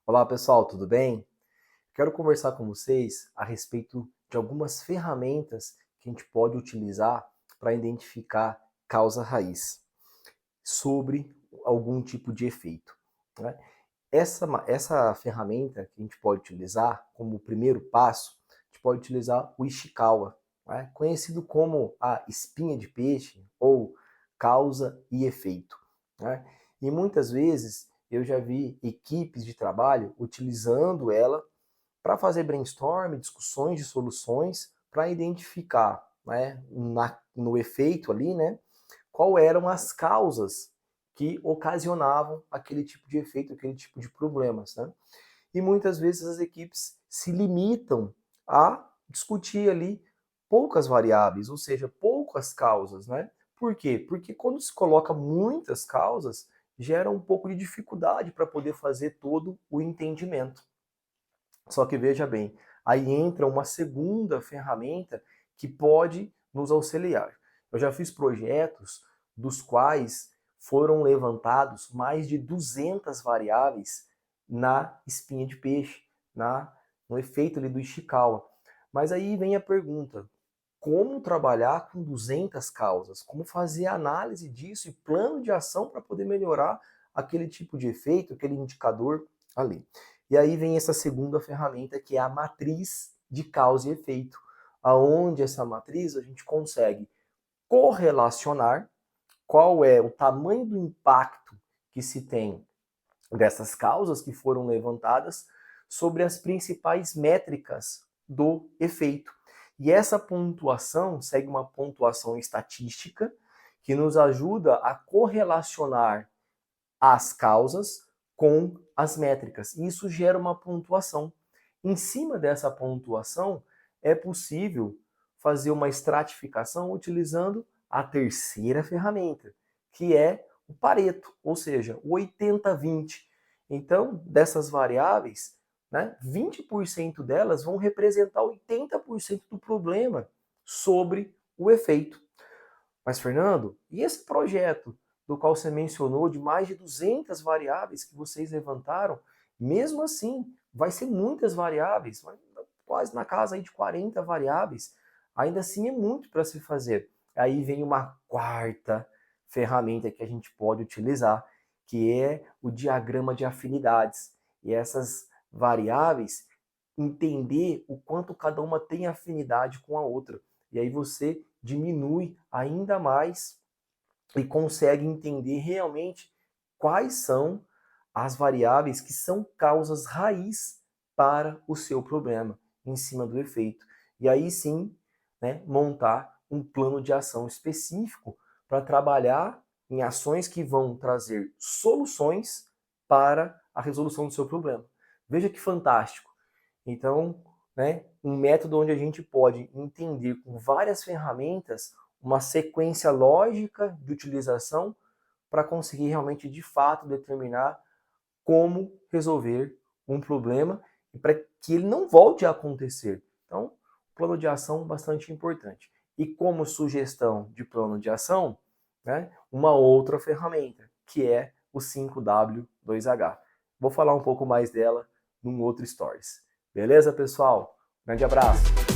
Olá pessoal, tudo bem? Quero conversar com vocês a respeito de algumas ferramentas que a gente pode utilizar para identificar causa raiz sobre algum tipo de efeito, né? Essa ferramenta que a gente pode utilizar como primeiro passo, a gente pode utilizar o Ishikawa, né? Conhecido como a espinha de peixe ou causa e efeito, né? E muitas vezes eu já vi equipes de trabalho utilizando ela para fazer brainstorm, discussões de soluções, para identificar, né, no efeito ali, né, qual eram as causas que ocasionavam aquele tipo de efeito, aquele tipo de problemas, né? E muitas vezes as equipes se limitam a discutir ali poucas variáveis, ou seja, poucas causas, né? Por quê? Porque quando se coloca muitas causas, gera um pouco de dificuldade para poder fazer todo o entendimento. Só que veja bem, aí entra uma segunda ferramenta que pode nos auxiliar. Eu já fiz projetos dos quais foram levantados mais de 200 variáveis na espinha de peixe, no efeito ali do Ishikawa. Mas aí vem a pergunta, como trabalhar com 200 causas? Como fazer análise disso e plano de ação para poder melhorar aquele tipo de efeito, aquele indicador ali? E aí vem essa segunda ferramenta, que é a matriz de causa e efeito, aonde essa matriz a gente consegue correlacionar qual é o tamanho do impacto que se tem dessas causas que foram levantadas sobre as principais métricas do efeito. E essa pontuação segue uma pontuação estatística que nos ajuda a correlacionar as causas com as métricas. E isso gera uma pontuação. Em cima dessa pontuação, é possível fazer uma estratificação utilizando a terceira ferramenta, que é o Pareto, ou seja, o 80-20. Então, dessas variáveis, né, 20% delas vão representar 80% do problema sobre o efeito. Mas, Fernando, e esse projeto do qual você mencionou, de mais de 200 variáveis que vocês levantaram, mesmo assim, vai ser muitas variáveis, quase na casa aí de 40 variáveis, ainda assim é muito para se fazer. Aí vem uma quarta ferramenta que a gente pode utilizar, que é o diagrama de afinidades. E essas variáveis, entender o quanto cada uma tem afinidade com a outra. E aí você diminui ainda mais e consegue entender realmente quais são as variáveis que são causas raiz para o seu problema, em cima do efeito. E aí sim, né, montar um plano de ação específico para trabalhar em ações que vão trazer soluções para a resolução do seu problema. Veja que fantástico. Então, né, um método onde a gente pode entender com várias ferramentas uma sequência lógica de utilização para conseguir realmente, de fato, determinar como resolver um problema e para que ele não volte a acontecer. Então, plano de ação bastante importante. E como sugestão de plano de ação, né, uma outra ferramenta, que é o 5W2H. Vou falar um pouco mais dela num outro Stories. Beleza, pessoal? Grande abraço!